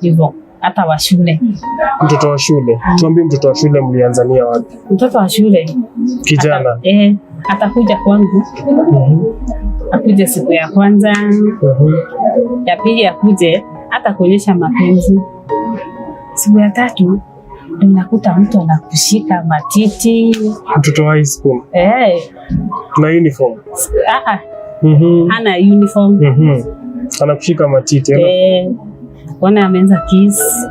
hivyo hata wa shule. Mtoto wa shule. Tuambie mtoto wa shule mlianzania wapi? Mtoto wa shule kijana atakuja kwangu. Akuje siku ya kwanza. Ya pili akuje hata kuonyesha mapenzi. Siku ya tatu unakuta mtu anakushika matiti. Mtoto wa high school. Na uniform. Hana uniform. Anakushika matiti. Wana ameanza kiss.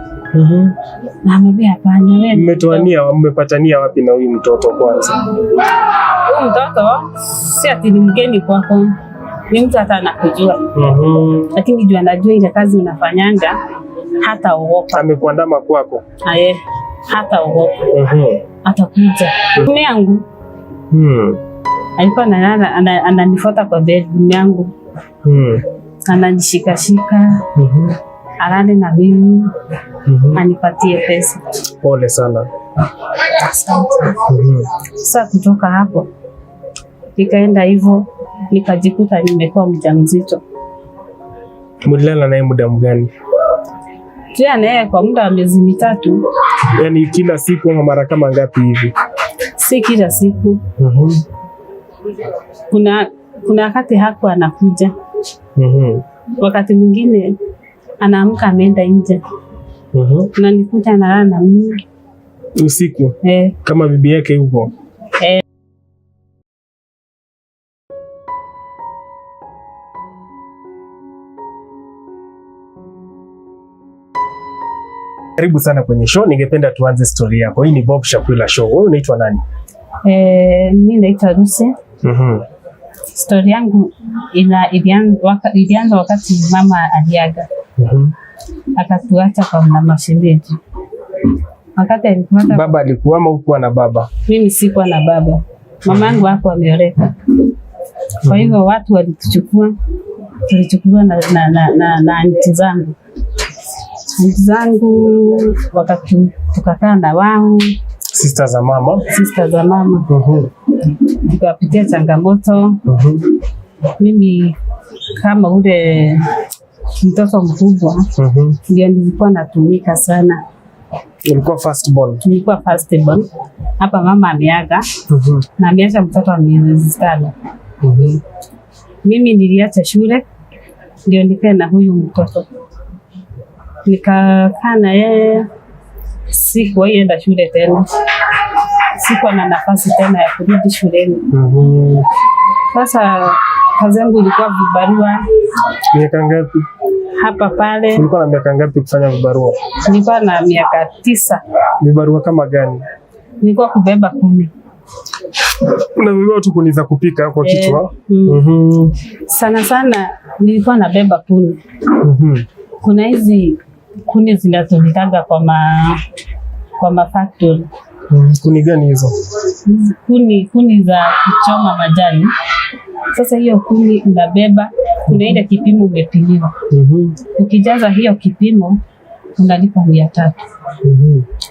Na amebea hapana wewe. Mmepatania wapi na huyu mtoto kwanza? Huyu mtoto si ati ni mgeni kwako. Ni mtu hata anakujua. Lakini juu anajua ile kazi unafanyanga hata ogopa. Amekuandama kwako? Hata ogopa. Atakuja. Mume yangu. Alikuwa ananifuata kwa bedroom yangu. Ananishikashika. Alale na mimi. Anipatie pesa. Pole sana. Sasa kutoka hapo nikaenda hivyo nikajikuta nimekuwa mjamzito. Mlilala naye muda mgani? Tulilala naye kwa muda wa miezi 3. Yaani kila siku ama mara kama ngapi hivi? Si kila siku. Kuna wakati hakuwa anakuja. Wakati mwingine anaamka ameenda nje. Na nikuta analala na mimi usiku. Kama bibi yake yupo. Karibu sana kwenye show. Ningependa tuanze story yako. Hii ni Bob Shakwila Show. Wewe unaitwa nani? Mimi naitwa Lucy. Story yangu ilianza wakati mama aliaga. Akatuacha kwa mama shemeji. Wakati alikuwa baba alikuwa ama hukuwa na baba? Mimi sikuwa na baba. Mama yangu hapo ameoleka. Kwa hivyo watu walituchukua, tulichukuliwa na aunti zangu. Aunti zangu wakati tukakaa na wao. Sister za mama. Tukapitia changamoto. Mimi kama ule mtoto mkubwa ndio nilikuwa natumika sana. Ulikuwa first born? Nilikuwa first born. Hapa mama ameaga na ameacha mtoto wa miezi 5. Mimi niliacha shule ndio nikae na huyu mtoto. Nikakaa na yeye, sikuenda shule tena. Sikuwa na nafasi tena ya kurudi shuleni. Sasa kazi yangu ilikuwa vibarua. Miaka ngapi? Hapa pale. Ulikuwa na miaka ngapi kufanya vibarua? Nilikuwa na miaka 9. Vibarua kama gani? Nilikuwa kubeba kuni. Unabeba tu kuni za kupika kwa kichwa? Sana sana nilikuwa nabeba kuni. Kuna hizi kuni zinatumikaga kwa factory. Kuni gani hizo? Kuni za kuchoma majani. Sasa hiyo kuni unabeba, kuna ile kipimo umepimiwa. Ukijaza hiyo kipimo unalipa 300.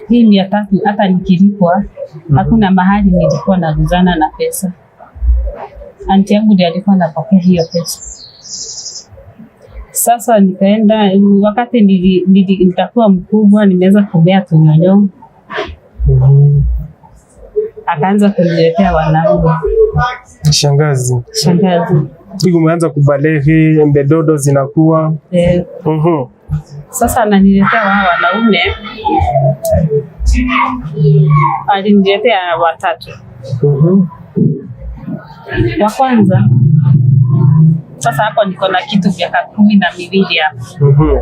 Hii 300 hata nikilipwa hakuna mahali nilikuwa naruzana na pesa. Aunti yangu ndiye alikuwa anapokea hiyo pesa. Sasa nikaenda wakati nitakuwa mkubwa nimeweza kumea tunyonyo. Akaanza kuniletea wanaume. Shangazi. Hiyo umeanza kubalehe, mbedodo zinakuwa. Sasa ananiletea wanaume. Aliniletea 3. Wa kwanza. Sasa hapo niko na kitu miaka 12 hapo.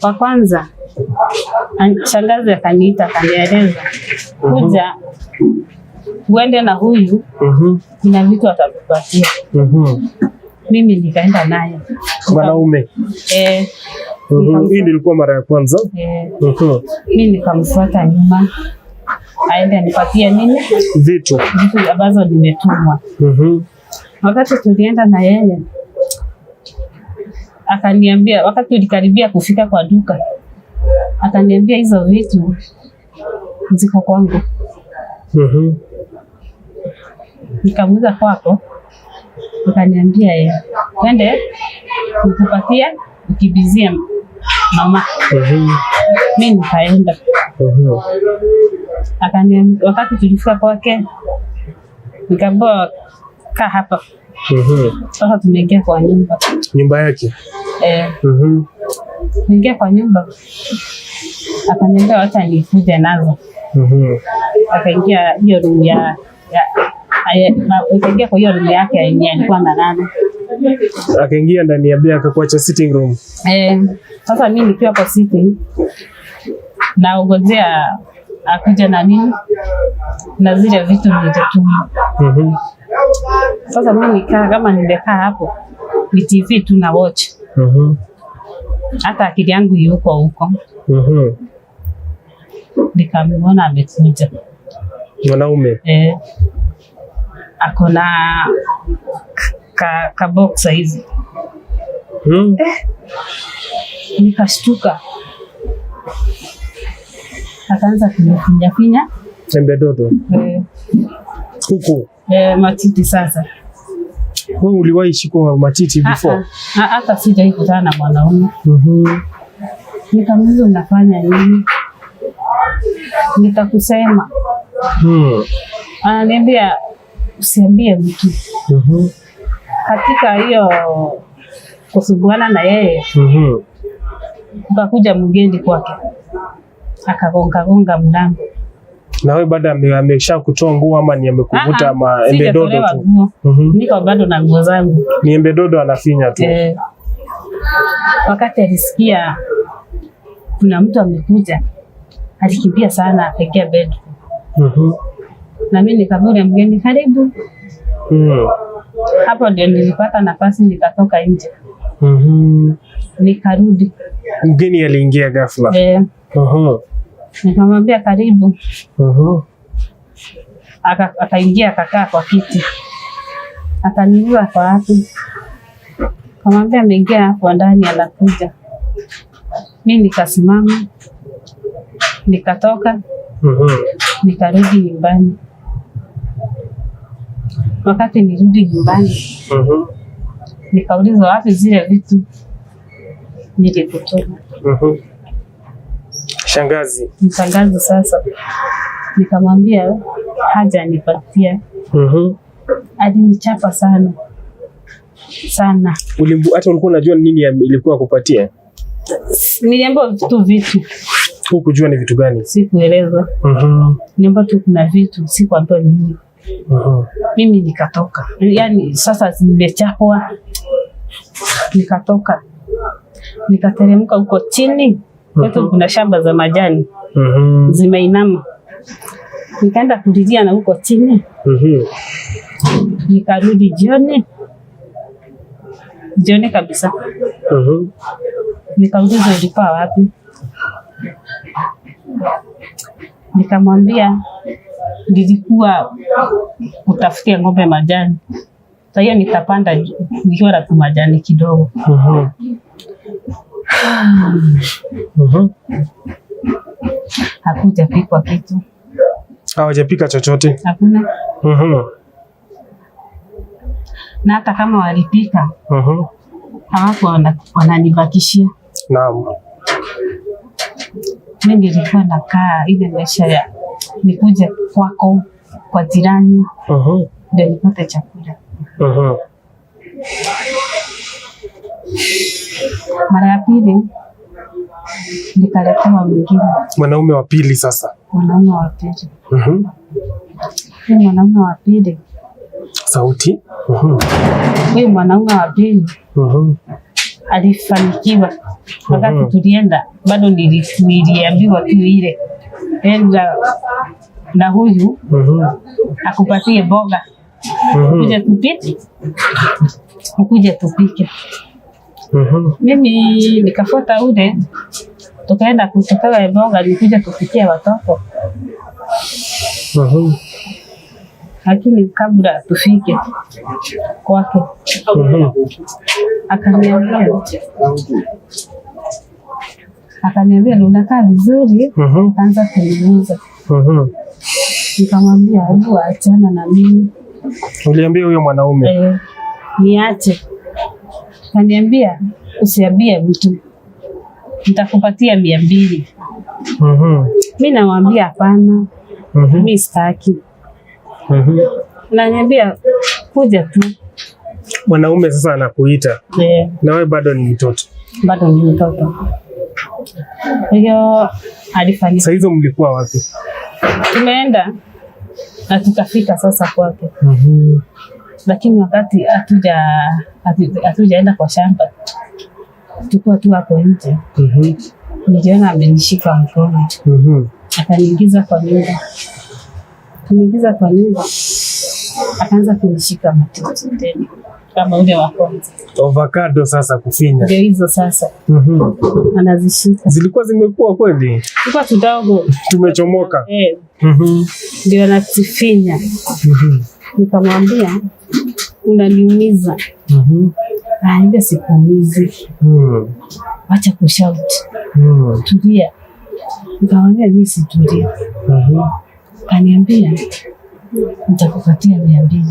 Wa kwanza shangazi akaniita akanieleza kuja uende na huyu kuna vitu atakupatia. Mimi nikaenda naye. Wanaume. Hii ilikuwa mara ya kwanza. Mimi nikamfuata nyuma. Aende anipatie nini? Vitu ambazo nimetumwa. Wakati tulienda na yeye akaniambia, wakati tulikaribia kufika kwa duka, akaniambia hizo vitu ziko kwangu. Nikamuuliza kwako, akaniambia twende nikupatie ukibizie mama. Mimi nikaenda. Akaniambia, wakati tulifika kwake nikamwambia kaa hapa. Sasa tumeingia kwa nyumba yake. Niingia kwa nyumba. Akaniambia acha nikuje nazo. Akaingia hiyo room akaingia kwa hiyo room yake yenyewe alikuwa analala. Akaingia ndani ya bia akakuacha sitting room. Sasa mimi nikiwa kwa sitting naongojea akuja na nini na zile vitu nilituma. Sasa mimi nikaa kama nimekaa hapo ni TV tu na watch. Hata akili yangu yuko huko. Nikamwona amekuja. Mwanaume? Ako na ka box hivi. Nikashtuka. Akaanza kunifinya. Embe dodo. Huku. Matiti sasa. Wewe uliwahi shikwa matiti before? Hata sijawahi kutana na mwanaume. Nikamuuliza unafanya nini? Nitakusema. Ananiambia usiambie mtu. Katika hiyo kusubuana na yeye. Ukakuja mgeni kwake. Akagonga mlango. Na wewe baada amesha kutoa nguo ama ni amekuvuta embe dodo tu? Niko bado na nguo zangu. Ni embe dodo anafinya tu. Wakati alisikia kuna mtu amekuja, alikimbia sana akaingia bed. Na mimi nikamwambia mgeni karibu. Hapo ndio nilipata nafasi nikatoka nje. Nikarudi. Mgeni aliingia ghafla. Nikamwambia karibu. Akaingia akakaa kwa kiti. Akaniuliza kwa wapi. Kamwambia ameingia hapo ndani anakuja. Mimi nikasimama. Nikatoka. Nikarudi nyumbani. Wakati nirudi nyumbani. Nikauliza wapi zile vitu nilikutoa. Shangazi. Mshangazi sasa. Nikamwambia haja nipatia. Alinichapa sana. Sana. Hata ulikuwa unajua nini ilikuwa kupatia? Niliambiwa tu vitu. Hukujua ni vitu gani? Sikuelezwa. Niliambiwa tu kuna vitu, sikuambiwa nini. Mimi nikatoka. Yaani sasa nimechapwa. Nikatoka. Nikateremka huko chini. Kwetu kuna shamba za majani. Zimeinama. Nikaenda kulilia na huko chini. Nikarudi jioni kabisa. Nikauliza ulikuwa wapi? Nikamwambia nilikuwa kutafutia ng'ombe majani. Sasa hiyo nitapanda nikiwa na majani kidogo. Hakujapikwa kitu. Hawajapika chochote? Hakuna. Na hata kama walipika, hawako wananibakishia. Naam. Mimi nilikuwa nakaa ile maisha ya nikuje kwako kwa jirani. Ndio nipate chakula. Mara ya pili nikaletewa mwingine. Mwanaume wa pili sasa. Mwanaume wa pili. Huyu mwanaume wa pili. Sauti. Huyu mwanaume wa pili. Alifanikiwa. Wakati tulienda bado niliambiwa tu ile. Enda na huyu akupatie boga. Kuja tupike. Mimi nikafuata ule. Tukaenda kutoka boga nikuja kupikia watoto. Lakini kabla tufike kwake akaniambia unakaa vizuri. Akaanza kuniuliza. Nikamwambia hebu achana na mimi. Uliambia huyo mwanaume? Niache. Akaniambia usiambie mtu. nitakupatia 200. Mimi namwambia hapana. Mimi sitaki. Ananiambia kuja tu. Mwanaume sasa anakuita. Na wewe bado ni mtoto. Bado ni mtoto. Hiyo alifanya. Sasa hizo mlikuwa wapi? Tumeenda na tukafika sasa kwake. Lakini wakati hatujaenda kwa shamba, tulikuwa tu hapo nje. Niliona amenishika mkono. Akaniingiza kwa nyumba. Kuniingiza kwa nyumba, akaanza kunishika matiti tena kama ule wa kwanza. Avocado sasa kufinya. Ndio hizo sasa. Anazishika. Zilikuwa zimekuwa kweli? Tulikuwa tudogo. Tumechomoka. Ndio anazifinya. Nikamwambia unaniumiza. Ndio sikuumizi. Acha kushout. Tulia. Nikamwambia mimi situlia. Kaniambia nitakupatia 200.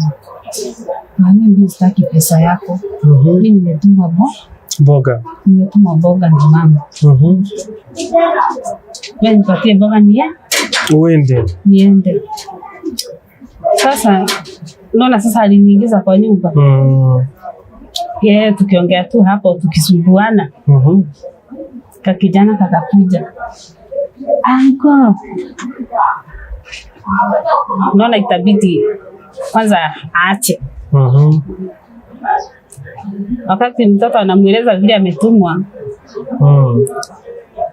Mimi sitaki pesa yako. Mimi nimetuma boga. Nimetuma boga na mama. Wewe nipatie boga uende. Niende. Sasa unaona sasa aliniingiza kwa nyumba. Yeye tukiongea tu hapo tukisumbuana. Kakijana kakakuja. Anko. Unaona itabidi kwanza aache. Wakati mtoto anamueleza vile ametumwa,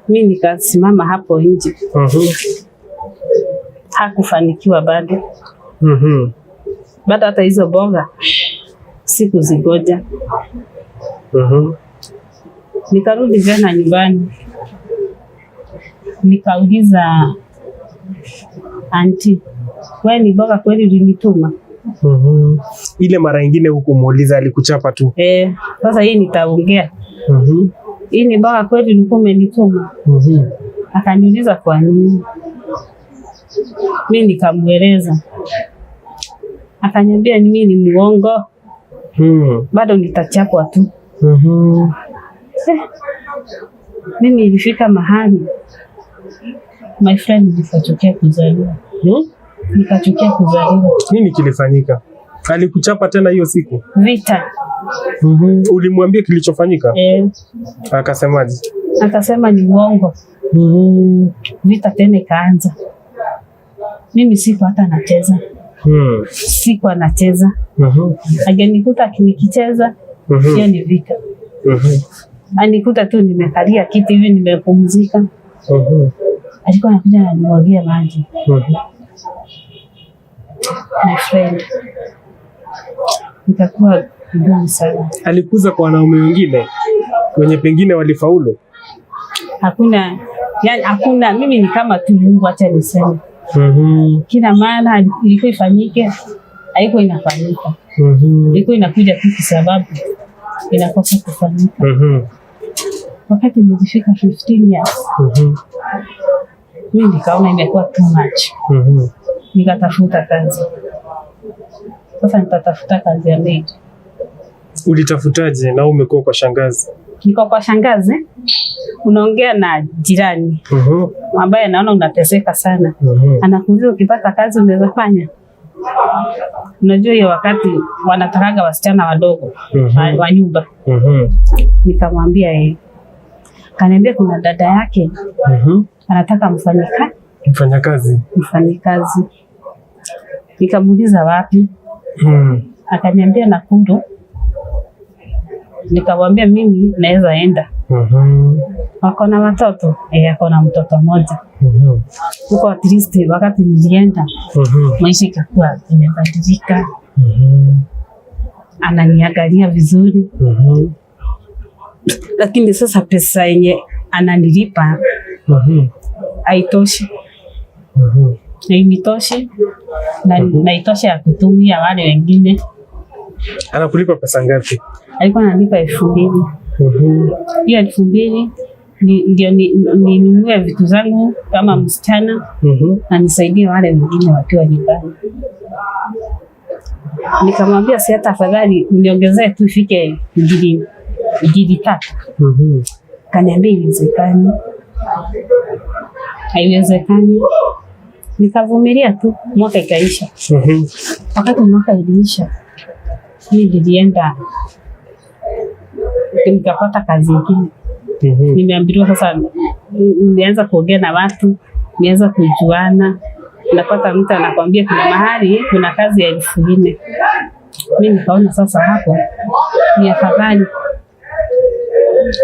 mimi nikasimama hapo nje. Hakufanikiwa bado. Bado hata hizo boga sikuzigoja. Nikarudi tena nyumbani. Nikauliza anti, wewe ni boga kweli ulinituma? Ile mara nyingine hukumuuliza, alikuchapa tu. Sasa hii nitaongea. Hii ni boga kweli ulikuwa umenituma? Akaniuliza kwa nini? Mimi nikamueleza. Akaniambia mimi ni muongo. Bado nitachapwa tu. Mimi ilifika mahali my friend nikachukia kuzaliwa. Nikachukia kuzaliwa. Nini kilifanyika? Alikuchapa tena hiyo siku? Vita. Ulimwambia kilichofanyika? Akasemaje? Akasema ni uongo. Vita tena ikaanza. Mimi siku hata nacheza. Siku anacheza. Agenikuta nikicheza, hiyo ni vita. Anikuta tu nimekalia kiti hivi nimepumzika. Alikuwa anakuja ananimwagia maji. My friend. Nikakuwa ngumu sana. Alikuza kwa wanaume wengine wenye pengine walifaulu? Hakuna, yani hakuna. Mimi ni kama tu Mungu, acha niseme. Kila mara ilikuwa ifanyike, haikuwa inafanyika. Ilikuwa inakuja tu kwa sababu inakosa kufanyika. Wakati nilifika 15 years, mimi nikaona imekuwa too much. Nikatafuta kazi. Sasa nitatafuta kazi ya maid. Ulitafutaje na umekuwa kwa shangazi? Niko kwa shangazi. Unaongea na jirani ambaye anaona unateseka sana. Anakuuliza ukipata kazi unaweza fanya. Unajua hiyo wakati wanatakaga wasichana wadogo wa nyumba. Nikamwambia yeye. Kaniambia kuna dada yake anataka mfanyakazi. Nikamuuliza wapi? Akaniambia Nakuru. Nikamwambia mimi naweza enda. Wako na watoto? Ako na mtoto mmoja. Huko at least wakati nilienda maisha ikakuwa imebadilika. Ananiangalia vizuri. Lakini sasa pesa yenye ananilipa haitoshi. Hainitoshi na itosha ya kutumia wale wengine. Anakulipa pesa ngapi? Alikuwa ananipa 2,000. Hiyo 2,000 ndio ninunue vitu zangu kama msichana na nisaidie wale wengine wakiwa nyumbani. Nikamwambia si hata afadhali uniongezee tu ifike 3,000. Kaniambia haiwezekani. Haiwezekani. Nikavumilia tu, mwaka ikaisha. Wakati mwaka iliisha, mimi nilienda nikapata kazi nyingine. Nimeambiwa sasa nianza kuongea na watu, nianza kujuana. Napata mtu anakuambia kuna mahali kuna kazi ya 4,000. Mimi nikaona sasa hapo ni afadhali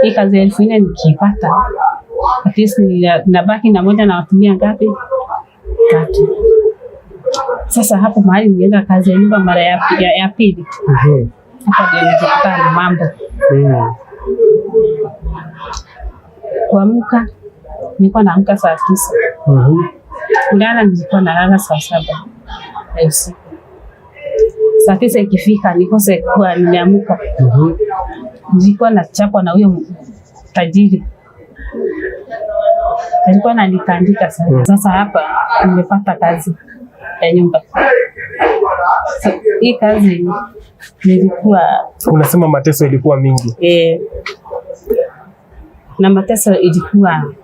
hii kazi ya 4,000 nikipata, at least nabaki na moja na watumia ngapi? 3. Sasa hapo mahali nienda kazi ya nyumba mara ya pili. Hapa ndio nikipata na mambo. Kuamka nilikuwa naamka saa 9. Kulala nilikuwa nalala saa 7 ya usiku. Saa 9 ikifika nikose kuwa nimeamka. Nilikuwa nachapwa na huyo tajiri. Alikuwa ananitandika sana. Sasa hapa nimepata kazi ya nyumba. Hii kazi nilikuwa, unasema mateso ilikuwa mingi? Na mateso ilikuwa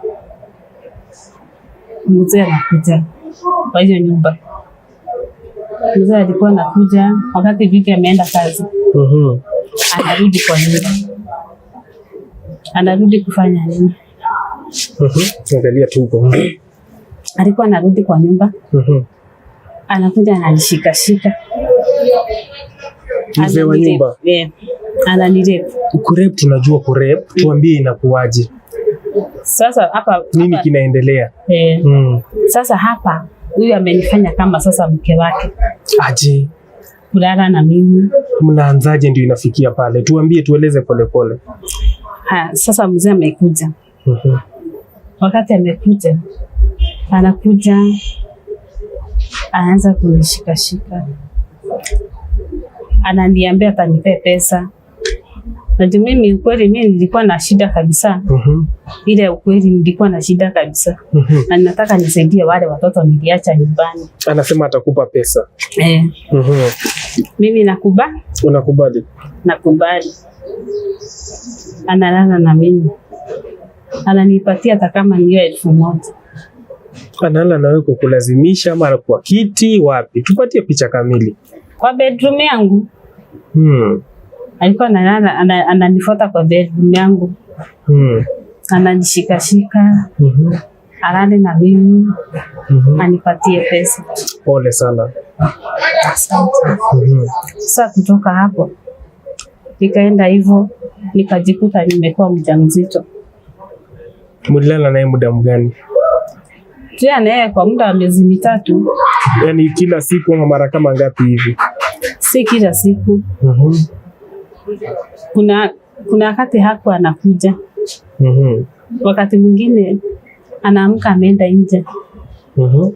mzee anakuja kwa hiyo nyumba. Mzee alikuwa anakuja wakati bibi ameenda kazi. Anarudi kwa nyumba. Anarudi kufanya nini? Angalia tu huko. Alikuwa anarudi kwa nyumba. Anakuja ananishika. Mzee wa nyumba. Ananirep. Kurep tunajua kurep. Tuambie inakuwaje? Sasa hapa nini kinaendelea? Sasa hapa huyu amenifanya kama sasa mke wake. Aje. Kulala na mimi. Mnaanzaje ndio inafikia pale? Tuambie, tueleze polepole. Sasa mzee amekuja. Wakati amekuja, anakuja anaanza kunishika. Ananiambia atanipe pesa. Na mimi ukweli mimi nilikuwa na shida kabisa. Ile ukweli nilikuwa na shida kabisa. Na ninataka nisaidie wale watoto niliacha nyumbani. Anasema atakupa pesa. Mimi nakubali. Unakubali? Nakubali. Analala na mimi. Ananipatia hata kama ni 1,000. Analala na wewe kukulazimisha ama kwa kiti wapi? Tupatie picha kamili. Kwa bedroom yangu. Alikuwa analala ananifuata kwa bedroom yangu. Ananishika. Alale na mimi. Anipatie pesa. Pole sana. Asante. Sasa kutoka hapo nikaenda hivyo nikajikuta nimekuwa mjamzito. Mlilala naye muda mgani? Tulia naye kwa muda wa miezi 3. Yaani kila siku ama mara kama ngapi hivi? Si kila siku. Kuna wakati hapo anakuja. Wakati mwingine anaamka ameenda nje.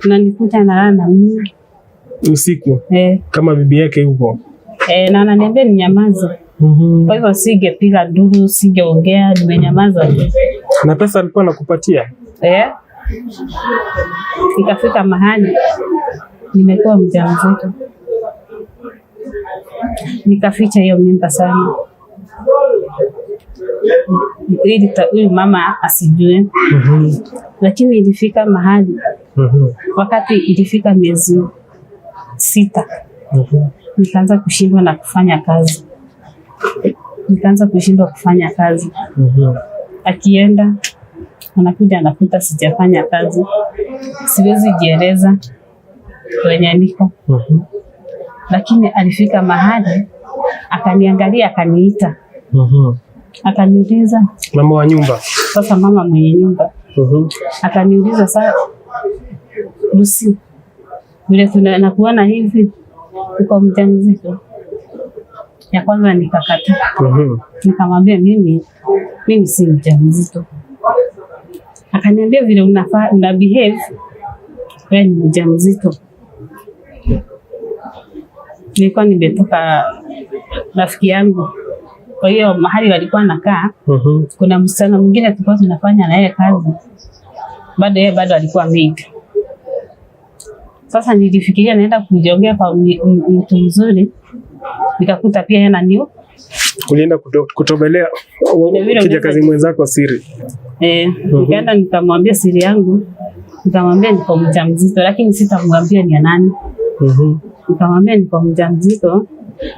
Na nikuja analala na mimi usiku. Kama bibi yake yupo. Na ananiambia ninyamaze. Kwa hivyo singepiga nduru, singeongea, nimenyamaza. Na pesa alikuwa anakupatia? Nikafika mahali nimekuwa mjamzito. Nikaficha hiyo mimba sana. Ili huyu mama asijue. Lakini ilifika mahali wakati ilifika miezi 6 nikaanza kushindwa na kufanya kazi. Akienda anakuja anakuta sijafanya kazi. Siwezi jieleza kwenye niko. Lakini alifika mahali akaniangalia akaniita. Akaniuliza, mama wa nyumba. Sasa mama mwenye nyumba. Akaniuliza, sasa Lucy, vile tunakuona hivi uko mjamzito? Ya kwanza nikakata. Nikamwambia mimi si mjamzito. Akaniambia vile una behave wewe ni mjamzito. Nilikuwa nimetoka rafiki yangu. Kwa hiyo mahali walikuwa nakaa, kuna msichana mwingine tulikuwa tunafanya na yeye kazi. Bado alikuwa maid. Sasa nilifikiria naenda kujiongea kwa mtu mzuri. Nikakuta pia Ulienda kutobelea kijakazi mwenzako siri? Nikaenda nikamwambia siri yangu, nikamwambia niko mjamzito, lakini sitamwambia ni nani. Nikamwambia niko mjamzito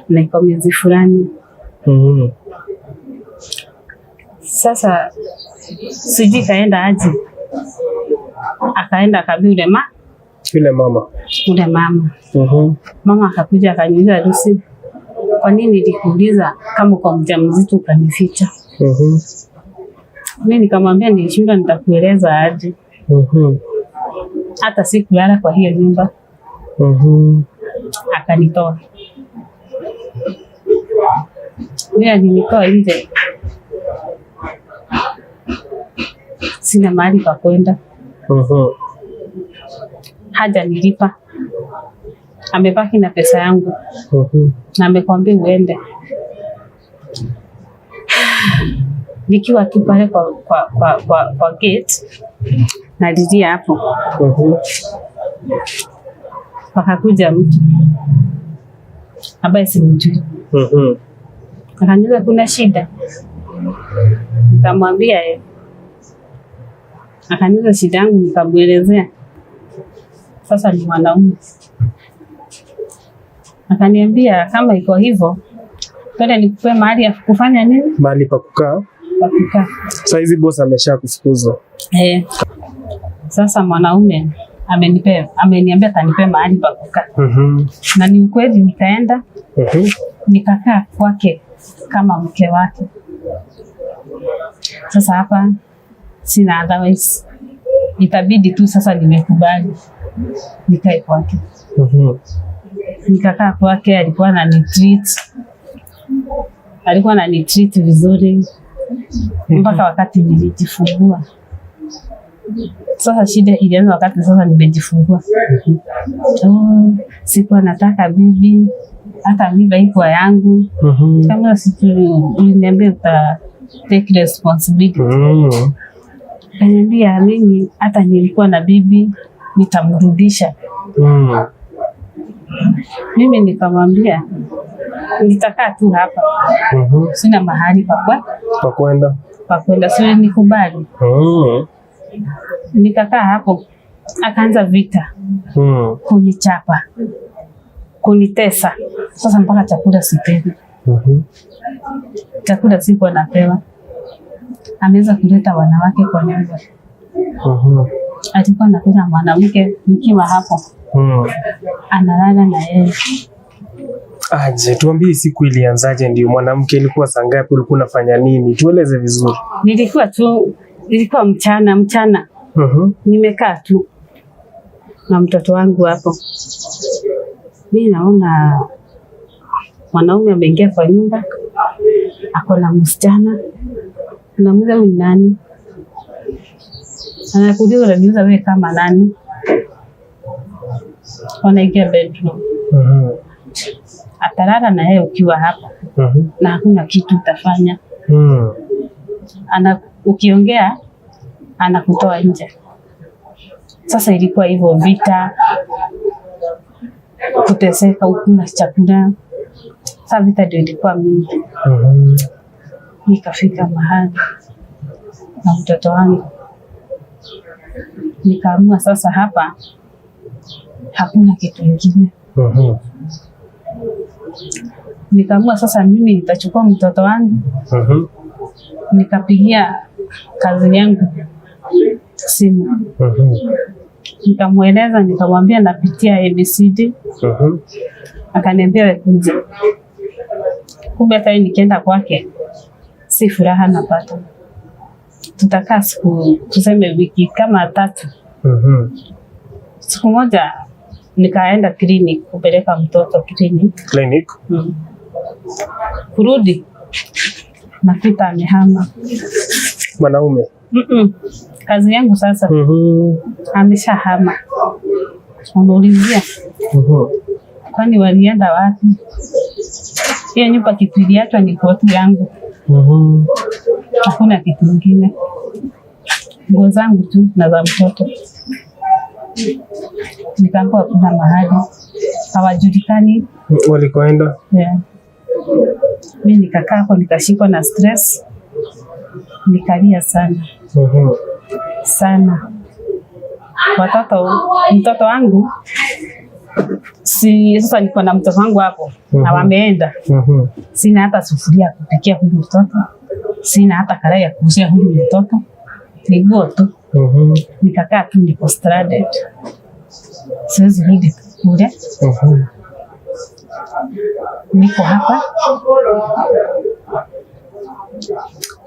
na iko miezi fulani. Sasa sijui kaenda aje, akaenda akabili yule mama. Mama akakuja akaniuliza, Lucy, kwa nini nilikuuliza kama uko mjamzito ukanificha? Mimi nikamwambia nilishinda nitakueleza aje. Hata sikulala kwa hiyo nyumba. Akanitoa. Mimi alinitoa nje. Sina mahali pa kwenda. Haja nilipa. Amebaki na pesa yangu. Na amekwambia uende. Nikiwa tu pale kwa gate nalilia hapo. Pakakuja mtu ambaye simjui. Akaniuliza kuna shida? Nikamwambia akaniuliza shida yangu, nikamwelezea. Sasa ni mwanaume. Akaniambia kama iko hivyo, twende nikupe mahali ya kufanya nini? Mahali pa kukaa. Sasa hizi boss amesha kufukuza. Sasa mwanaume ameniambia atanipe mahali pa kukaa. Na ni ukweli nikaenda. Nikakaa kwake kama mke wake. Sasa hapa sina otherwise. Itabidi tu sasa nimekubali nikae kwake. Nikakaa kwake, alikuwa ananitreat vizuri mpaka wakati nilijifungua. Sasa shida ilianza wakati sasa nimejifungua. Sikuwa nataka bibi, hata mimba iko yangu. Kama uliniambia uta take responsibility. Kaniambia mimi hata nilikuwa na bibi nitamrudisha. Mimi nikamwambia nitakaa tu hapa. Sina mahali pa kwenda. Sio nikubali. Nikakaa hapo, akaanza vita. Kunichapa, kunitesa. Sasa mpaka chakula sipewi. Chakula sikuwa napewa. Ameweza kuleta wanawake kwa nyumba. Alikuwa anakuja mwanamke nikiwa hapo. Analala na yeye. Aje, tuambie siku ilianzaje? Ndio mwanamke ilikuwa saa ngapi? Ulikuwa unafanya nini? Tueleze vizuri. Ilikuwa mchana. Nimekaa tu na mtoto wangu hapo. Mimi naona mwanaume ameingia kwa nyumba. Ako na msichana. Namuuliza huyu nani? Anakuuliza unaniuliza wewe kama nani? Wanaingia bedroom. Atalala na yeye ukiwa hapa. Na hakuna kitu utafanya. Ukiongea anakutoa nje. Sasa ilikuwa hivyo vita. Kuteseka, ukuna chakula. Sasa vita ndio ilikuwa mingi. Nikafika mahali na mtoto wangu. Nikaamua sasa hapa hakuna kitu kingine. Nikaamua sasa mimi nitachukua mtoto wangu. Nikapigia kazi yangu simu. Nikamweleza, nikamwambia napitia ABCD. Akaniambia wewe kuja. Kumbe hata nikienda kwake si furaha napata. Tutakaa siku tuseme wiki kama 3. Siku moja nikaenda clinic kupeleka mtoto clinic. Kurudi nakuta amehama. Mwanaume. Kazi yangu sasa. Ameshahama. Unaulizia. Kwani walienda wapi? Hiyo nyumba kitu iliachwa ni koti yangu. Hakuna kitu kingine. Nguo zangu tu na za mtoto. Nikaambiwa kuna mahali hawajulikani walikoenda. Mimi nikakaa hapo nikashikwa na stress. Nikalia sana. Sana. Mtoto wangu sasa niko na mtoto wangu hapo na wameenda. Sina hata sufuria kupikia huyu mtoto. Sina hata karai ya kuushia huyu mtoto. Niguo tu. Nikakaa tu niko stranded. Siwezi rudi kule. Niko hapa.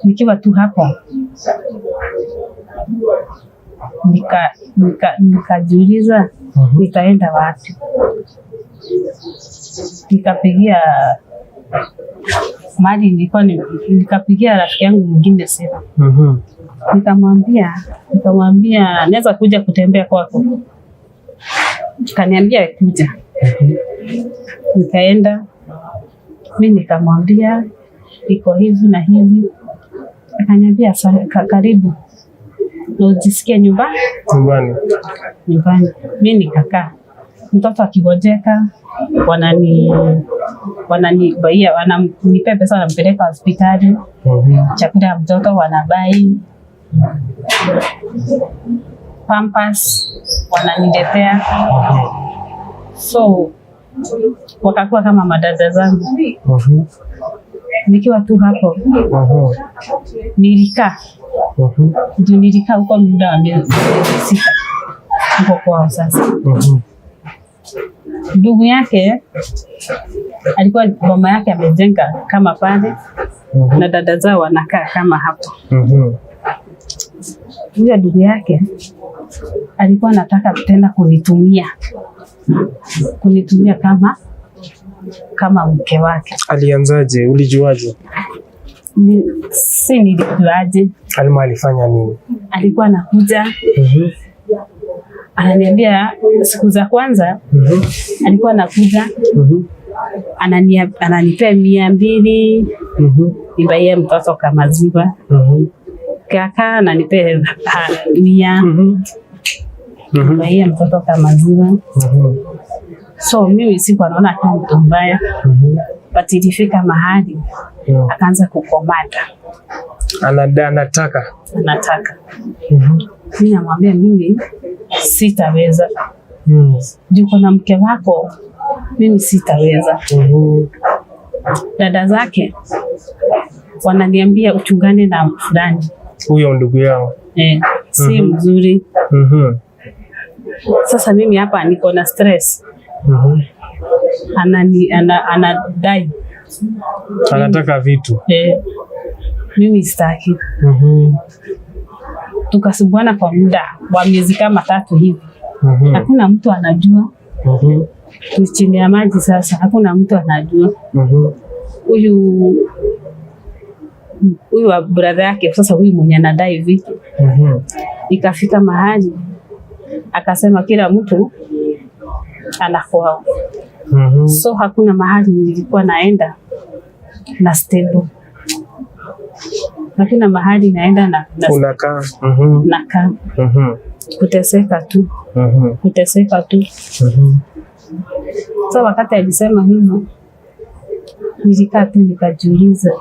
Nikiwa tu hapa. Nikajiuliza nitaenda wapi. Nikapigia mali nikapigia rafiki yangu mwingine simu. Nikamwambia naweza kuja kutembea kwako. Kaniambia kuja. Nikaenda. Mimi nikamwambia iko hivi na hivi. Akaniambia karibu. Na ujisikie nyumbani. Mimi nikakaa. Mtoto akigojeka wananipea pesa wanampeleka hospitali. Chakula ya mtoto wanabai. Pampers wananiletea. So wakakuwa kama madada zangu. Nikiwa tu hapo. Nilikaa huko muda wa miezi 6 huko kwao sasa. Ndugu yake alikuwa mama yake amejenga kama pale na dada zao wanakaa kama hapo. Huyo ndugu yake alikuwa anataka tena kunitumia kama mke wake. Alianzaje? Ulijuaje? Nilijuaje? Alma alifanya nini? Alikuwa anakuja. Ananiambia siku za kwanza alikuwa anakuja. Ananipea 200. Nibaie mtoto kama maziwa. Kaka ananipea 100. Nibaie mtoto kama maziwa. So mimi sikuwa naona kama mtu mbaya. But ilifika mahali akaanza kukomanda. Anataka. Mimi namwambia mimi sitaweza. Juu kuna mke wako, mimi sitaweza. Dada zake wananiambia uchungane na fulani. Huyo ndugu yao. Si mzuri. Sasa mimi hapa niko na stress. Anadai. Anataka vitu. Mimi sitaki. Tukasumbuana kwa muda wa miezi kama 3 hivi. Hakuna mtu anajua. Ni chini ya maji sasa. Hakuna mtu anajua. Huyu wa brother yake sasa, huyu mwenye anadai vitu. Ikafika mahali akasema kila mtu anakwao. So hakuna mahali nilikuwa naenda na stable. Hakuna mahali naenda na unakaa. Nakaa. Kuteseka tu. So wakati alisema hivyo nilikaa tu nikajiuliza.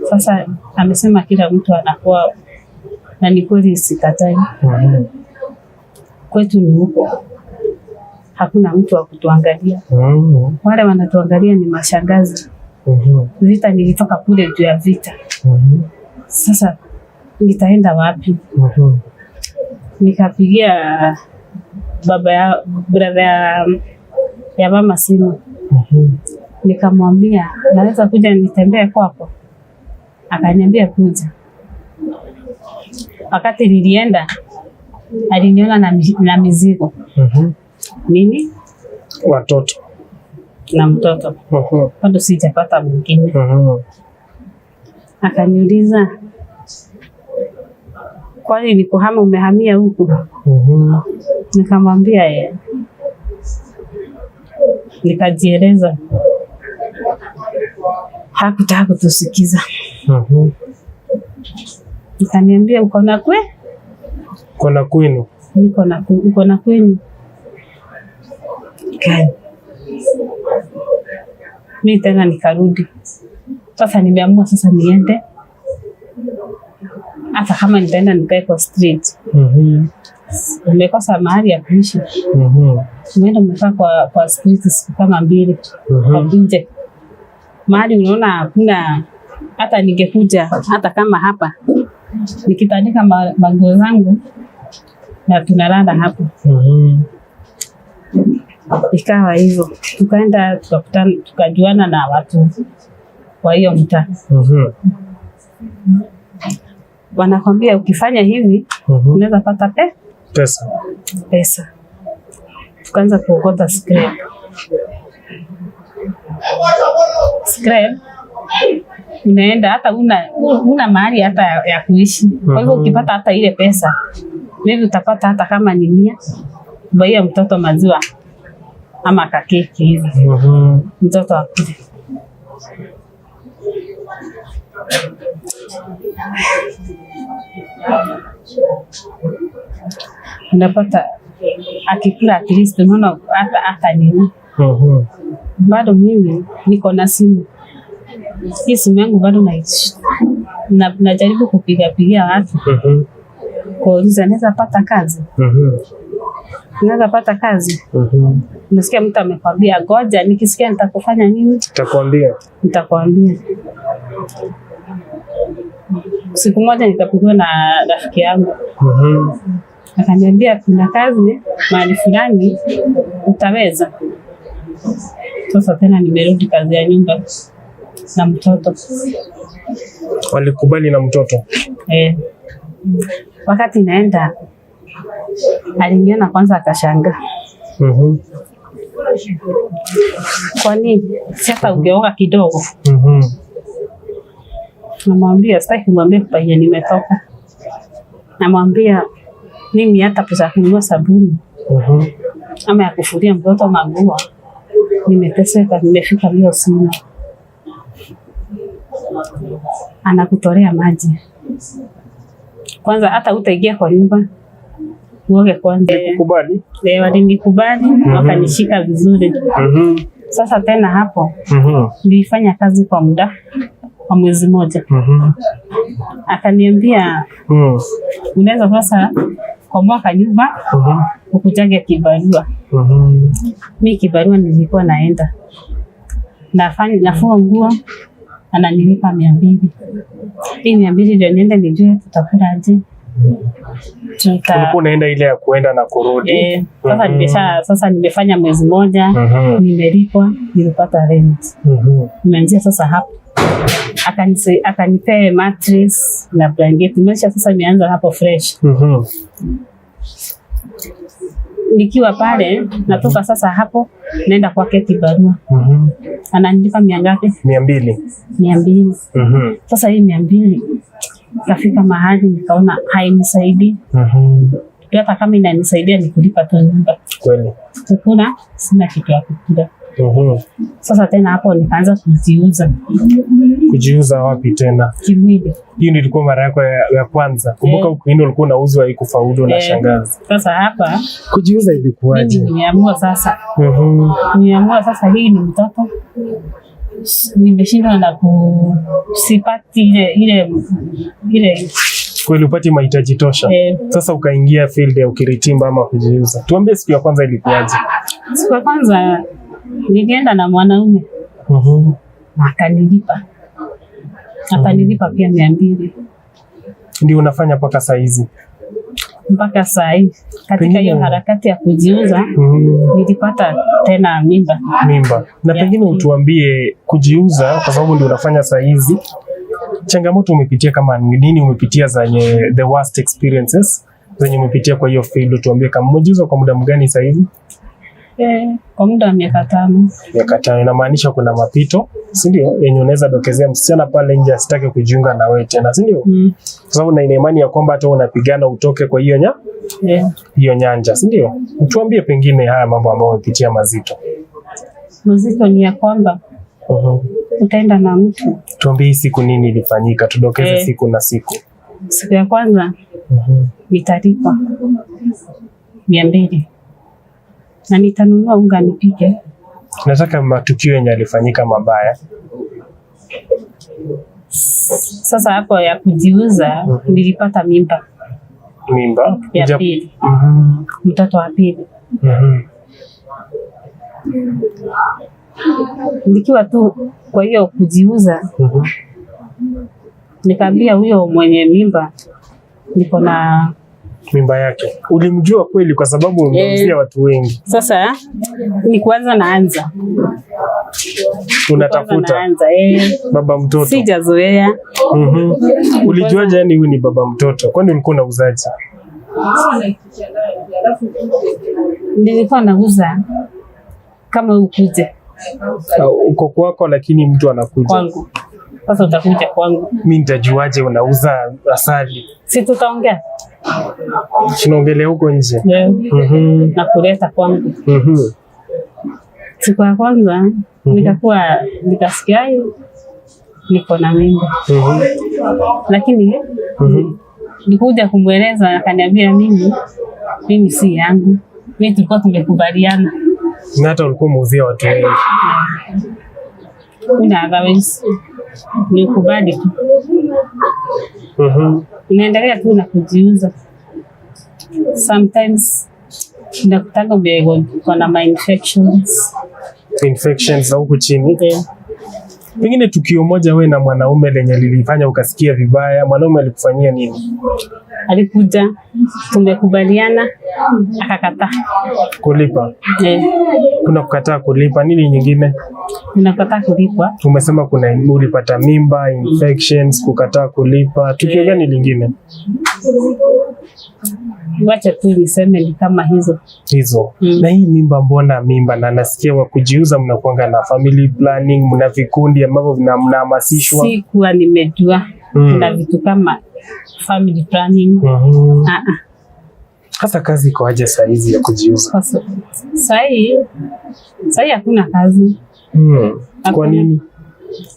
Sasa amesema kila mtu anakuwa, na ni kweli sikatai. Kwetu ni huko. Hakuna mtu wa kutuangalia. Wale wanatuangalia ni mashangazi. Vita nilitoka kule juu ya vita. Sasa nitaenda wapi? Nikapigia brother ya mama simu. Nikamwambia naweza kuja nitembee kwako. Akaniambia kuja. Wakati nilienda aliniona na mizigo. Mimi watoto na mtoto. Bado sijapata mwingine. Akaniuliza, kwani ni kuhama umehamia huku? Nikamwambia yeye. Nikajieleza. Hakutaka kutusikiza. Nikaniambia uko na kwenu? Uko na kwenu. Mimi tena nikarudi. Sasa nimeamua sasa niende. Hata kama nitaenda nikae kwa street. Nimekosa mahali ya kuishi. Nimeenda nimekaa kwa street siku kama 2 kwa nje. Mahali unaona hakuna, hata ningekuja hata kama hapa nikitandika manguo zangu na tunalala hapo. Ikawa hivyo. Tukaenda tukajuana na watu wa hiyo mtaa. Wanakwambia ukifanya hivi unaweza pata pesa. Tukaanza kuokota scrap. Unaenda hata una mahali hata ya kuishi. Kwa hivyo ukipata hata ile pesa, maybe utapata hata kama ni 100, baia mtoto maziwa ama kakeki hivi. Mtoto akuje. Unapata akikula at least unaona hata nini. Bado mimi niko na simu. Hii simu yangu bado naishi. Najaribu kupigia watu. Kuuliza naweza pata kazi. Naweza pata kazi. Unasikia mtu amekwambia ngoja nikisikia nitakufanya nini? Nitakwambia. Siku moja nikapigiwa na rafiki yangu. Akaniambia kuna kazi mahali fulani utaweza. Sasa tena nimerudi kazi ya nyumba na mtoto. Walikubali na mtoto? Wakati naenda aliniona kwanza akashangaa. Kwani sasa ungeoga kidogo? Namwambia sitaki kumwambia penye nimetoka. Namwambia mimi hata pesa kununua sabuni ama ya kufulia mtoto manguo nimeteseka, nimefika leo sina. Anakutolea maji. Kwanza hata utaingia kwa nyumba uoge kwanza. Nikubali? Walinikubali, wakanishika vizuri. Sasa tena hapo nilifanya kazi kwa muda wa mwezi mmoja. Akaniambia unaweza sasa kwa mwaka nyumba ukujage kibarua. Mimi kibarua nilikuwa naenda nafua nguo, ananilipa 200. Hii 200 ndio niende nijue tutakula aje. Ulikuwa unaenda ile ya kuenda na kurudi? Sasa nimefanya mwezi mmoja, nimelipwa, nilipata rent. Nimeanzia sasa hapo. Akanipea mattress na blanket. Nimesha sasa nimeanza hapo fresh. Nikiwa pale natoka sasa hapo naenda kwa keti barua. Ananipa 200. Sasa hii 200 kafika mahali nikaona hainisaidii. Hata kama inanisaidia ni kulipa tu nyumba. Kweli. Kukula sina kitu ya kukula. Sasa tena hapo nikaanza kujiuza. Kujiuza wapi tena? Kimwili. Hiyo ndio ilikuwa mara yako ya kwanza. Kumbuka ukienda ulikuwa unauzwa haikufaulu na shangazi. Sasa hapa kujiuza ilikuwaje? Nimeamua sasa. Nimeamua sasa hii ni mtoto. Nimeshindwa na kusipati ile kweli upati mahitaji tosha. Sasa ukaingia field ya ukiritimba ama kujiuza. Tuambie siku ya kwanza ilikuwaje? Siku ya kwanza nilienda na mwanaume. Akanilipa. Akanilipa pia 200. Ndio unafanya mpaka saa hizi? Mpaka saa hii. Katika hiyo harakati ya kujiuza nilipata tena mimba. Na pengine utuambie kujiuza kwa sababu ndio unafanya saa hizi. Changamoto umepitia kama nini, umepitia zenye the worst experiences zenye umepitia kwa hiyo field, tuambie kama umejiuza kwa muda mgani sasa hivi? Kwa muda wa miaka 5. Miaka 5 inamaanisha kuna mapito, si ndio? Yenye unaweza dokezea msichana pale nje asitake kujiunga na wewe tena, si ndio? Kwa sababu na ina imani ya kwamba hata unapigana utoke kwa hiyo hiyo nyanja, si ndio? Tuambie pengine haya mambo ambayo umepitia mazito. Mazito ni ya kwamba utaenda na mtu. Tuambie siku nini ilifanyika, tudokeze siku na siku. Siku ya kwanza nitalipa 200 na nitanunua unga nipike. Nataka matukio yenye alifanyika mabaya. Sasa hapo ya kujiuza nilipata mimba. Mimba Ya pili. Mtoto wa pili. Nikiwa tu kwa hiyo kujiuza. Nikaambia huyo mwenye mimba niko na mimba yake. Ulimjua kweli kwa sababu umeuzia watu wengi. Sasa ni kwanza naanza. Unatafuta baba mtoto. Sijazoea. Ulijuaje yani huyu ni baba mtoto? Kwani ulikuwa unauzaje? Nilikuwa nauza kama ukuje. Uko kwako lakini mtu anakuja. Kwangu. Sasa utakuja kwangu. Mimi nitajuaje unauza asali? Si tutaongea. Tunaongelea huko nje. Na kuleta kwangu. Siku ya kwanza nikasikia niko na mimba. Lakini nikuja kumweleza akaniambia mimi si yangu. Mimi tulikuwa tumekubaliana. Na hata ulikuwa umeuzia watu wengi. Otherwise nikubali tu. Unaendelea tu na kujiuza. Sometimes nakutaka kuna ma infections za huku chini. Pengine tukio moja wewe na mwanaume lenye lilifanya ukasikia vibaya, mwanaume alikufanyia nini? Alikuja, tumekubaliana, akakataa kulipa. Kuna kukataa kulipa, nini nyingine? Unakataa kulipa. Umesema ulipata mimba, infections, kukataa kulipa. Tukio gani lingine? Wacha tu niseme ni kama hizo. Na hii mimba, mbona mimba? Na nasikia wa kujiuza mnakuanga na family planning, mna vikundi ambavyo mnahamasishwa. Sikuwa nimejua kuna vitu kama family planning. Sasa kazi iko aje saa hizi ya kujiuza? Sasa hakuna kazi. Kwa nini?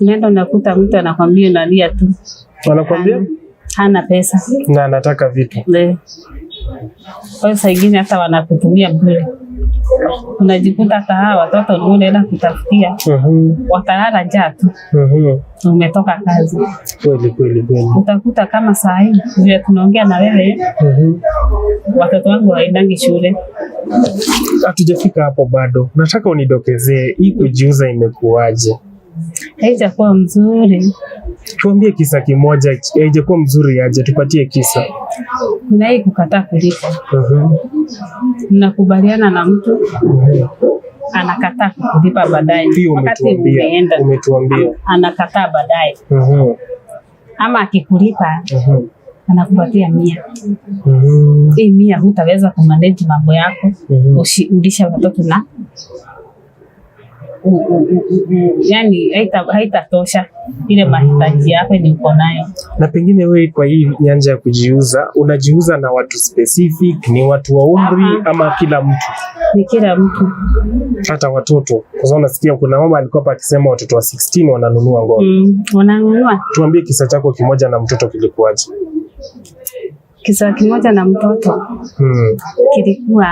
Unaenda unakuta mtu anakwambia unalia tu. Anakwambia hana pesa na anataka vitu. Kwa hiyo ingine hata wanakutumia bure. Unajikuta hata hawa watoto unaenda kutafutia. Watalala njaa tu. Umetoka kazi. Kweli. Utakuta kama saa hii vile tunaongea na wewe. Watoto wangu waendangi shule. Hatujafika hapo bado. Nataka unidokezee hii kujiuza imekuaje? Haijakuwa mzuri. Tuambie kisa kimoja. Haijakuwa mzuri aje? Tupatie kisa. Kuna hii kukataa kulipa. Mnakubaliana na mtu anakataa kulipa baadaye. Wakati umetuambia anakataa baadaye. Ama akikulipa anakupatia 100. Hii 100 hutaweza kumanage mambo yako. Ulisha watoto na yani haitatosha ile mahitaji yako ni uko nayo. Na pengine wewe kwa hii nyanja ya kujiuza, unajiuza na watu specific, ni watu wa umri ama kila mtu? Ni kila mtu. Hata watoto. Kwa sababu nasikia kuna mama alikuwa hapa akisema watoto wa 16 wananunua ng'ombe. Wananunua. Tuambie kisa chako kimoja na mtoto kilikuwaje? Kisa kimoja na mtoto. Kilikuwa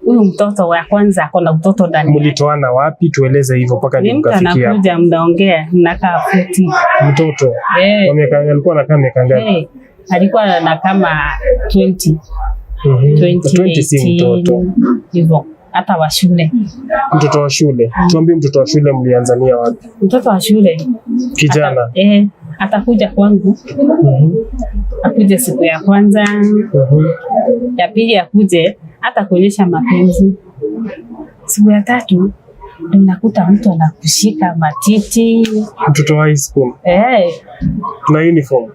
huyu mtoto wa kwanza akona mtoto ndani. Mlitoana wapi? Tueleze hivyo mpaka nikafikia. Mtu anakuja mnaongea mnakaa futi. Mtoto. Alikuwa anakaa miaka ngapi? Alikuwa na kama 20. 20 si mtoto. Hivyo hata wa shule. Mtoto wa shule. Tuambie mtoto wa shule mlianzania wapi? Mtoto wa shule. Kijana. Atakuja kwangu. Akuje siku ya kwanza. Ya pili akuje hata kuonyesha mapenzi. Siku ya tatu ndio unakuta mtu anakushika matiti. Mtoto wa high school. Na uniform.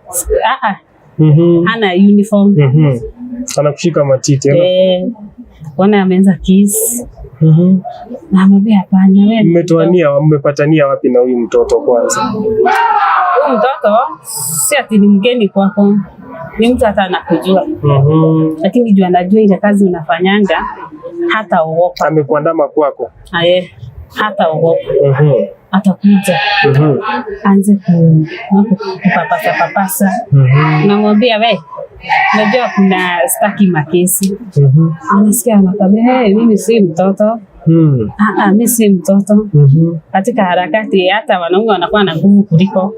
Ana uniform. Anakushika matiti. Wana ameanza kiss. Na amebea hapana wewe. Mmepatania wapi na huyu mtoto kwanza? Huyu mtoto si ati ni mgeni kwako. Ni mtu hata anakujua. Lakini jua anajua ile kazi unafanyanga hata ogopa. Amekuandama kwako? Hata ogopa. Atakuja. Anze kupapasa. Namwambia wewe, unajua kuna staki makesi. Anasikia anakwambia mimi si mtoto. Mimi si mtoto. Katika harakati hata wanaume wanakuwa na nguvu kuliko.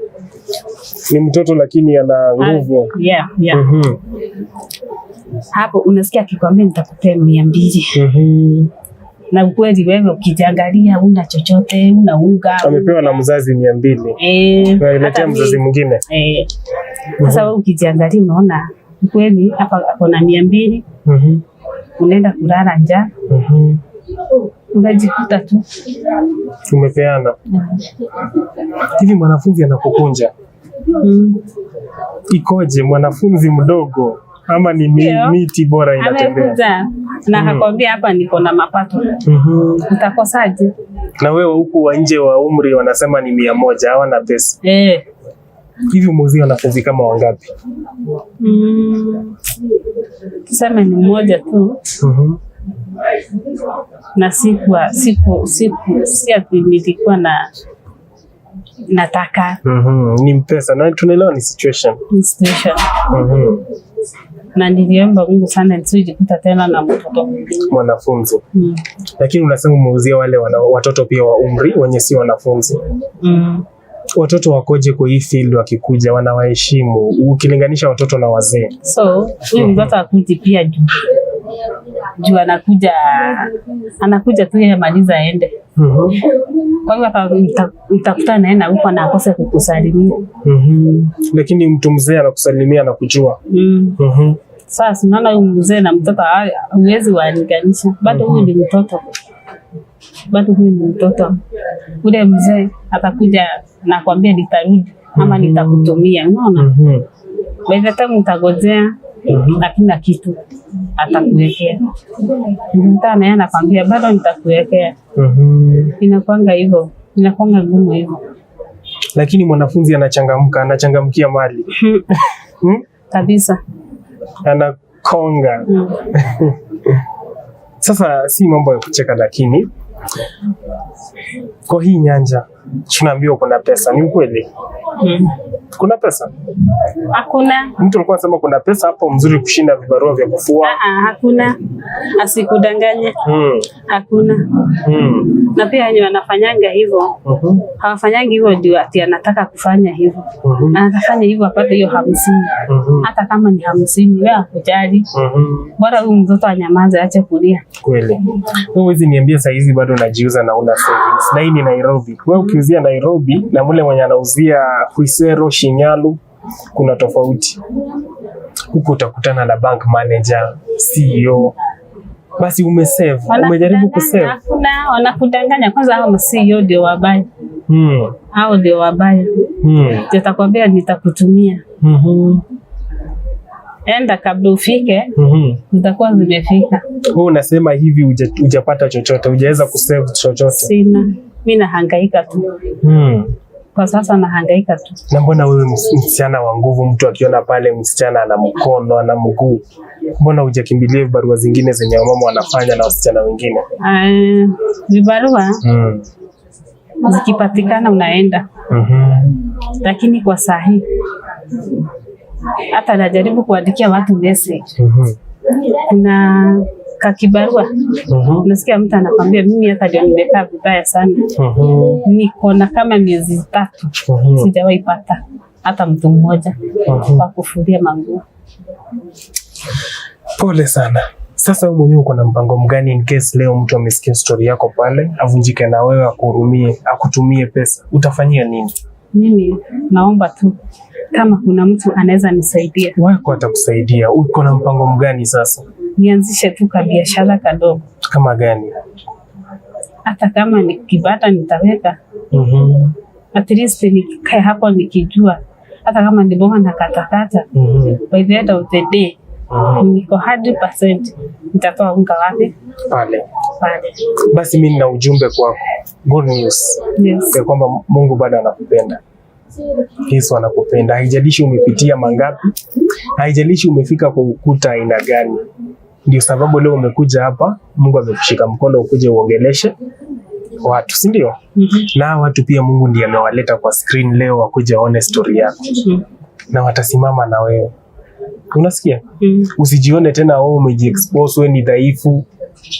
Ni mtoto lakini ana nguvu. Yeah. Hapo unasikia akikwambia nitakupea 200. Na ukweli wewe ukijangalia una chochote, una unga. Amepewa na mzazi 200. Analetea mzazi mwingine. Sasa wewe ukijangalia unaona ukweli hapa kuna 200. Unaenda kulala njaa. Unajikuta tu umepeana. Hivi mwanafunzi anakukunja. Ikoje mwanafunzi mdogo ama ni miti bora inatembea? Amekuja na akakwambia hapa niko na mapato. Utakosaje? Na wewe huku wa nje wa umri wanasema ni 100, hawana pesa. Hivi muuzi wanafunzi kama wangapi? Tuseme ni mmoja tu. Na si ati nilikuwa nataka. Ni mpesa na tunaelewa ni situation. Na niliomba Mungu sana nisijikuta tena na mtoto mwingine mwanafunzi. Lakini unasema umeuzia wale watoto pia wa umri wenye si wanafunzi. Watoto wakoje kwa hii field wakikuja wanawaheshimu ukilinganisha watoto na wazee? So huyu mtoto akuji pia juu anakuja tu yeye maliza aende. Kwa hiyo mtakuta naenda huko na akose kukusalimia. Lakini mtu mzee anakusalimia na kujua. Sasa unaona huyu mzee na mtoto huwezi walinganisha. Bado huyu ni mtoto. Ule mzee atakuja na kwambia nitarudi ama nitakutumia. Unaona? By the time utagojea hakuna kitu atakuwekea. Mtana yeye anakwambia bado nitakuwekea. Inakuanga hivyo. Inakuanga ngumu hivyo. Lakini mwanafunzi anachangamkia mali. Kabisa. Anakonga. Sasa si mambo ya kucheka, lakini kwa hii nyanja tunaambiwa kuna pesa. Ni ukweli? Kuna pesa? Hakuna. Mtu alikuwa anasema kuna pesa hapo mzuri kushinda vibarua vya kufua. Hakuna. Asikudanganye. Hakuna. Na pia wenye wanafanyanga hivyo. Hawafanyangi hivyo ndio ati anataka kufanya hivyo. Anataka hivyo apate hiyo 50. Hata kama ni 50 wewe akujali. Bora huyu mtoto anyamaze aache kulia. Kweli. Wewe huwezi niambia saa hizi bado unajiuza na una savings. Na hii ni Nairobi. Wewe ukiuzia Nairobi na mule mwenye anauzia Kuisero, Shinyalu kuna tofauti. Huko utakutana na bank manager, CEO. Basi umesave, umejaribu kusave. Hakuna, wanakudanganya kwanza hao CEO ndio wabaya. Hao ndio wabaya. Nitakwambia nitakutumia. Enda kabla ufike, zitakuwa zimefika. Wewe unasema hivi hujapata chochote, hujaweza kusave chochote? Sina. Mimi nahangaika tu. Kwa sasa nahangaika tu. Na mbona wewe msichana wa nguvu, mtu akiona pale msichana ana mkono ana mguu, mbona hujakimbilia vibarua zingine zenye wamama wanafanya na wasichana wengine? Vibarua zikipatikana unaenda. Lakini kwa sahi hata najaribu kuandikia watu message. Kuna kakibarua. Nasikia mtu anakwambia mimi hata ndio nimekaa vibaya sana. Niko na kama miezi 3 sijawahi pata hata mtu mmoja wa kufulia manguo. Pole sana. Sasa wewe mwenyewe uko na mpango mgani in case leo mtu amesikia story yako pale avunjike na wewe akuhurumie akutumie pesa? Utafanyia nini? Mimi naomba tu kama kuna mtu anaweza nisaidia. Wako atakusaidia. Uko na mpango mgani sasa? Nianzishe tu biashara kadogo. Kama gani? Hata kama nikipata nitaweka. At least nikae hapo nikijua. Hata kama ni bonga na katakata. By the end of the day, niko 100% nitatoa unga wapi? Pale. Basi mimi nina ujumbe kwako. Good news. Yes. Kwa kwamba Mungu bado anakupenda. Yesu anakupenda. Haijalishi umepitia mangapi. Haijalishi umefika kwa ukuta aina gani. Ndio sababu leo umekuja hapa, Mungu amekushika mkono ukuje uongeleshe watu, si ndio? Na watu pia Mungu ndiye amewaleta kwa screen leo wakuje waone story yako. Na watasimama na wewe. Unasikia? Usijione tena wewe umejiexpose, wewe ni dhaifu.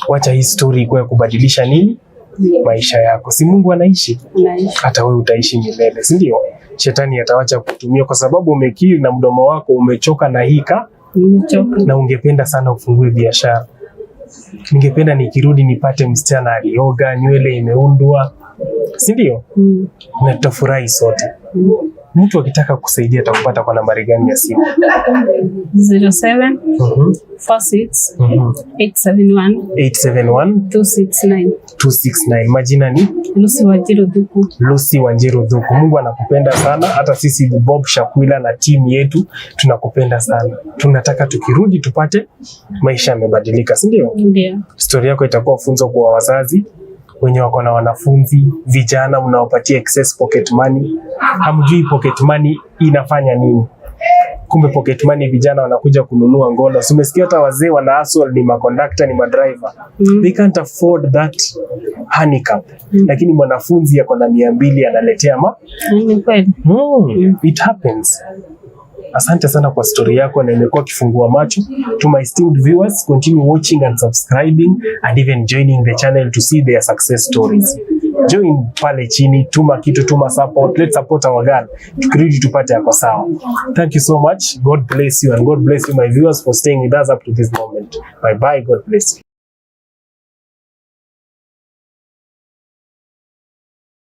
Wacha hii story ikuwe kubadilisha nini? Maisha yako. Si Mungu anaishi? Hata wewe utaishi milele, si ndio? Shetani atawacha kutumia kwa sababu umekiri na mdomo wako umechoka na hika. Na ungependa sana ufungue biashara. Ningependa nikirudi nipate msichana alioga, nywele imeundwa, si ndio? Na tutafurahi sote. Mtu akitaka kusaidia atakupata kwa nambari gani ya simu? 07 46 871 269. Majina ni Lucy Wanjiru Dhuku. Lucy Wanjiru Dhuku. Mungu anakupenda sana, hata sisi Bob Shakwila na timu yetu tunakupenda sana. Tunataka tukirudi tupate maisha yamebadilika, si ndio? Ndio. Story yako itakuwa funzo kwa wazazi wenye wako na wanafunzi, vijana mnaopatia excess pocket money. Hamjui pocket money inafanya nini. Kumbe pocket money vijana wanakuja kununua ngono. So umesikia hata wazee wana hustle, ni makondakta, ni madriver. They can't afford that handicap. Lakini mwanafunzi yako na 200 analetea kweli. It happens. Asante sana kwa story yako na imekuwa kifungua macho. To my esteemed viewers, continue watching and subscribing and even joining the channel to see their success stories. Join pale chini, tuma kitu, tuma support. Let's support our girl. Tukirudi tupate yako sawa. Thank you so much. God bless you and God bless you my viewers for staying with us up to this moment. Bye bye. God bless you.